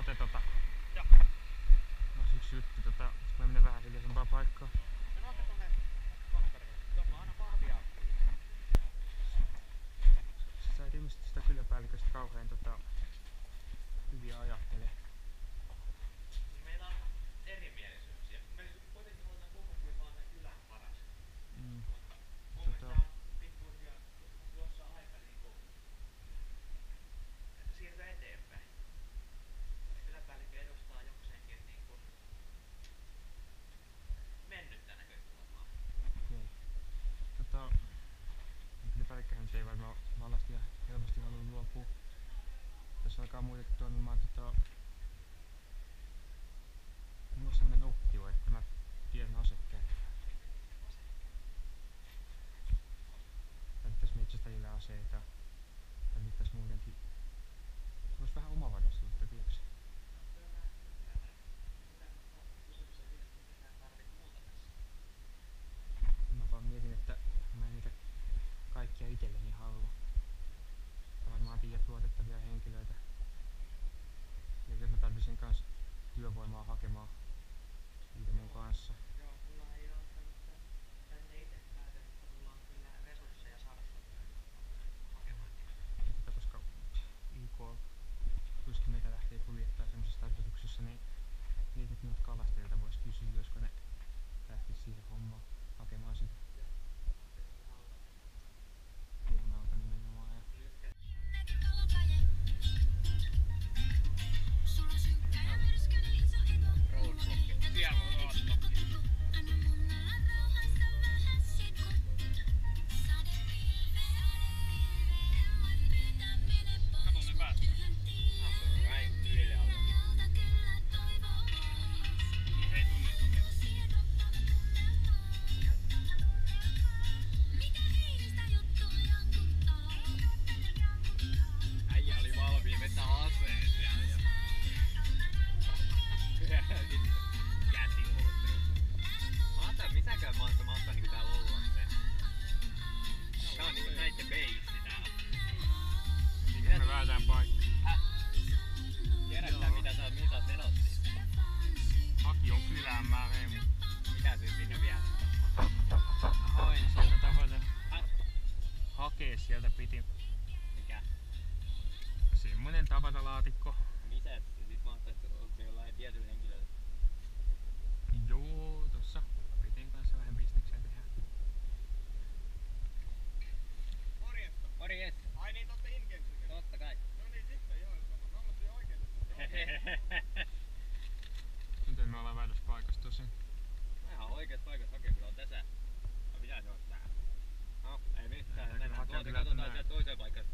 Pate no yksi juttu mä menen vähän hiljaisempaa paikkaa. No oota tonne konttorille. Tuolla on aina pahvi auki. Sä et ilmeisesti sitä kyläpäälliköstä kauhean hyviä ajattele. Niin meillä on erimielisyyksiä. Me kuitenkin halutaan kummankin vaan ne kylän paras. Mun mielestä on pikkuhiljaa tuossa aika niinku siirtyä eteenpäin. Kyläpäällikkö edustaa jokseenkin niinku mennyttä näkökulmaa. Okei. Kyläpäällikköhän nyt ei varmaan vallasti ja helposti halua luopua. Jos alkaa muitakin toimimaan mulla on semmonen optio, että mä tiedän asekäyttää. Tarvittais metsästäjille aseita. Tarvittais muutenkin. Se vois vähän omavaraisuutta, tiiäks? Mä vaan mietin, että mä en niitä kaikkia itselleni halua. Sä varmaan tiedät luotettavia henkilöitä. Ja jos mä tarvisin kans työvoimaa hakemaan niitä mun kanssa. Joo, mulla ei oo tämmöstä tänne ite päätä, mutta mulla on kyllä resursseja saada hakemaan niitä. Koska IK tuskin meitä lähtee kuljettaa semmosessa tarkoituksessa, niin mietin, että noita kalastajilta vois kysyä, josko ne lähtis siihen hommaan hakemaan sitä. Tienauta nimenomaan. Äijä oli valmiin vetää aseen siellä ja käsihoitelu. Mä ajattelin, mitäkään maassa mahtaa niinku täällä olla se. Tää on niinku näitten beissi täällä. Sitten me väätään paikka. Tiedätkö mitä sä oot menossa? Haki on kylään, mä menen. Mitä sä sinne vielä? Hain sieltä tavata. Hakee sieltä piti. Mikä? Semmonen tavatalaatikko. Missä? Sit mahtaisi olla jollain tietyllä henkilöllä. Joo, tossa Pitin kanssa vähän bisneksiä tehdään. Morjesta. Morjes! Ai niin, totta Inkensikä. Totta kai. No niin, sitten joo, mä ammattiin oikein. Nyt me ollaan väärässä paikassa tosin. Ihan oikeet paikat hakee, kyllä on tässä. No mitä se on tää? No, ei mitään, Kyllä mennään hakee tuolta, kyllä katsotaan tänään. sieltä toiseen paikkaan.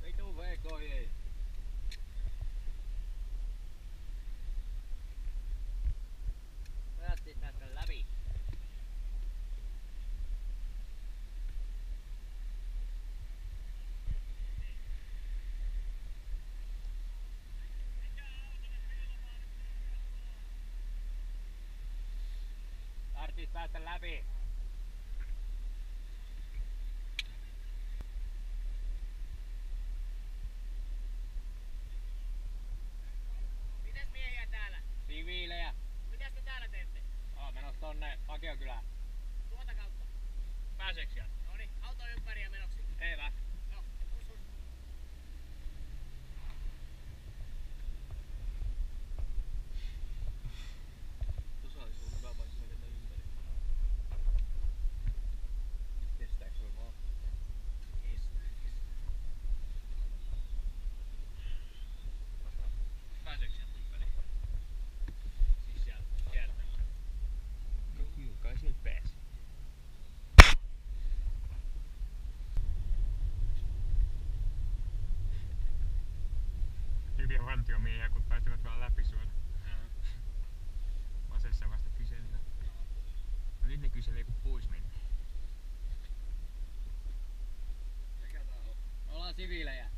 Vitu VKJ! Päästiin tästä läpi. Tarvitsis päästä läpi. Mites miehiä täällä? Siviilejä. Mitäs te täällä teette? Ollaan menossa tonne Pakiokylään. Tuota kautta. Pääseekö sieltä? Noniin, auto ympäri ja menoksi. Hyvä. No, hus hus. Tuossa olisi ollut hyvä paikka mennä ympäri. Kestääkö sulla vaan? Pääseekö sieltä ympäri? Siis sieltä kiertämään. No kyllä kai sieltä pääsi. Hyviä vartiomiehiä, kun päästivät vaan läpi suolla. Vasessa vasta kyselivät. No nyt ne kyselee, kun pois mennään. Mikä tää on? Ollaan siviilejä.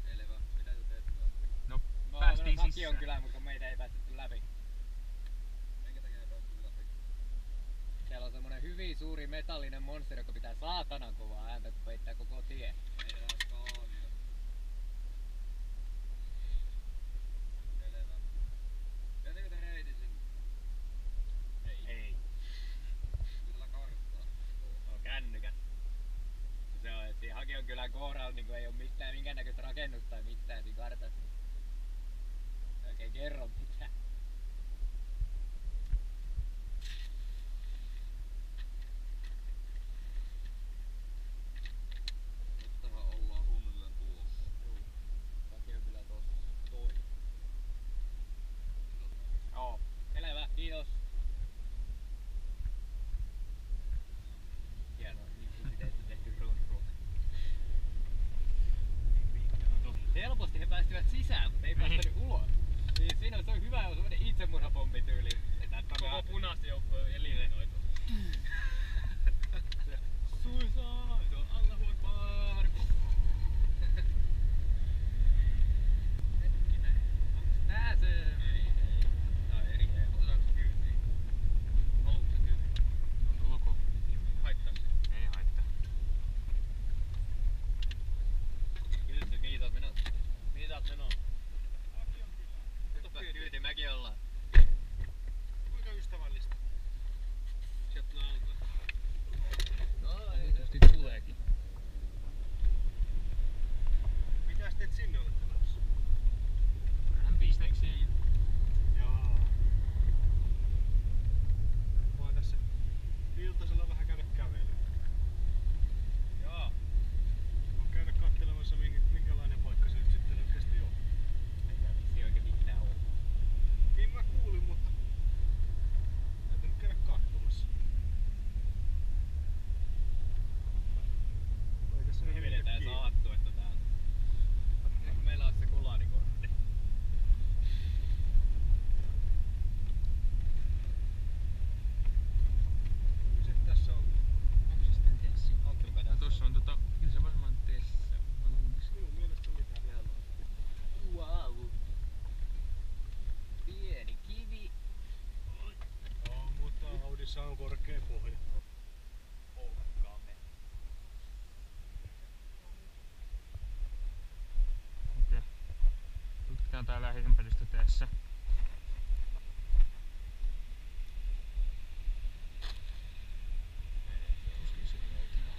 Selvä. Mitä te teette täällä? No, Me päästiin ollaan sisään. kylään, mutta meitä ei päästetty läpi. Minkä takia ei päästy läpi? Siellä on semmonen hyvin suuri metallinen monsteri, joka pitää saatanan kovaa ääntä, kun peittää koko tie. Meillä on Scania. kylän kohdalla niinku ei oo mitään minkäännäköistä rakennusta tai mitään siinä kartassa. Ei oikein kerro mitään. Tähän ollaan suunnilleen tulossa. Juu. Kaki on kyllä tossa. Toi. Joo. Selvä, kiitos. Hienoa, nyt tehty run. Helposti he päästivät sisään, mutta ei päästänyt ulos. Niin siinä on hyvä, jos on itsemurhapommi tyyli. Koko punaisten joukko on eliminoitu. Suicide on Allahu Akbar. Hetkinen, onks tää se? Ei. Tää on eri EU. Otetaanko kyytiin? Haluatko sä kyytiin? On ulkokyytiin. Haittaako se? Ei haittaa. Mihin sä oot menossa? Mihin sä oot menossa? Hyppää kyyti, mäkin ollaan. Kuinka ystävällistä? Sieltä tulee autoa. No, Tietysti tuleekin. Mitäs teet sinne olette menossa? Vähän pisteksiin. Jaa. Voin tässä iltasella vähän käydä kävelyä. Joo. Voin käydä katselemassa minkälainen paikka se nyt sitten oikeesti on. Ei tää vissi oikein mitään oo. Niin mä kuulin, mutta täytyy nyt käydä katsomassa. Ei tässä Me nyt vedetään kiinni. saattu, että tää on. Nyt meillä on se kularikortti. Se tässä on. Onko se sitten Tessi? Onko No tossa on kyllä se varmaan Tessi. Mä luulisin. Minun mielestä mitään vielä on. Wow. Pieni kivi. Joo, mutta Audissa on korkea pohja. Okkame. Okei. Tutkitaan tää lähiympäristö tässä. Tuskin se löytää.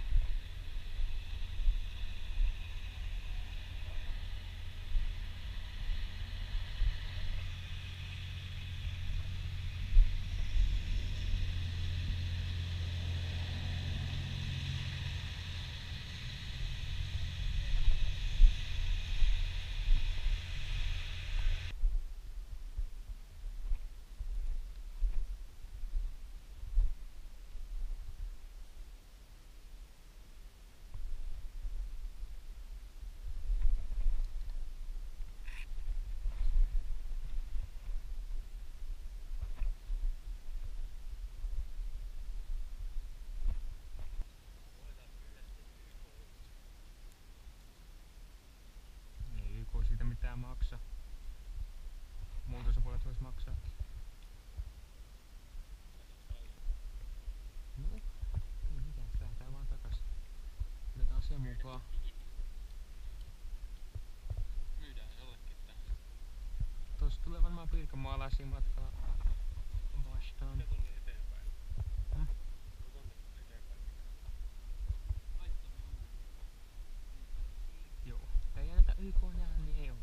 Ei YK siitä mitään maksa. Muut osapuolet vois maksaakin. No, ei mitään, sit lähdetään vaan takas. Otetaan sen mukaan. Myydään jollekin tää. Tuossa tulee varmaan pirkanmaalaisia matkalla vastaan. Mitä tonne eteenpäin? Häh? Onko tonne eteenpäin? Joo. Tää ei anneta YK nähdä, niin ei oo.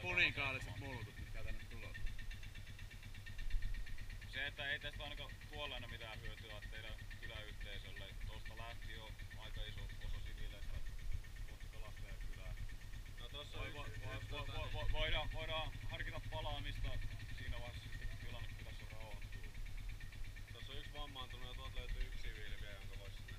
Punikaaliset mulkut, mitkä tänne tulossa. Se, että ei tästä ainakaan kuolleena mitään hyötyä teidän kyläyhteisölle. Tuosta lähti jo aika iso osa siviileistä kohti Kalastajakylää. No tossa Voidaan harkita palaamista siinä vaiheessa, kun tilanne kylässä rauhoittuu. tossa on yksi vammaantunut ja tuolta löytyy yksi siviili vielä, jonka vois sinne.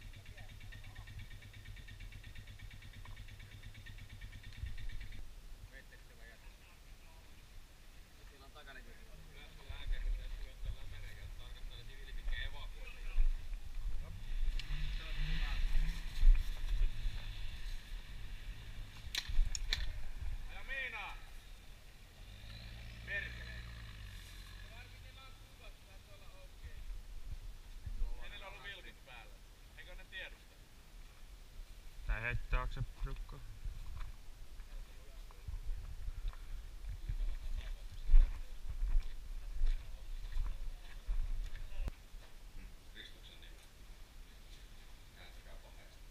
Tää heittää taakse porukkaa. Kristuksen nimessä. Kääntäkää paheesta.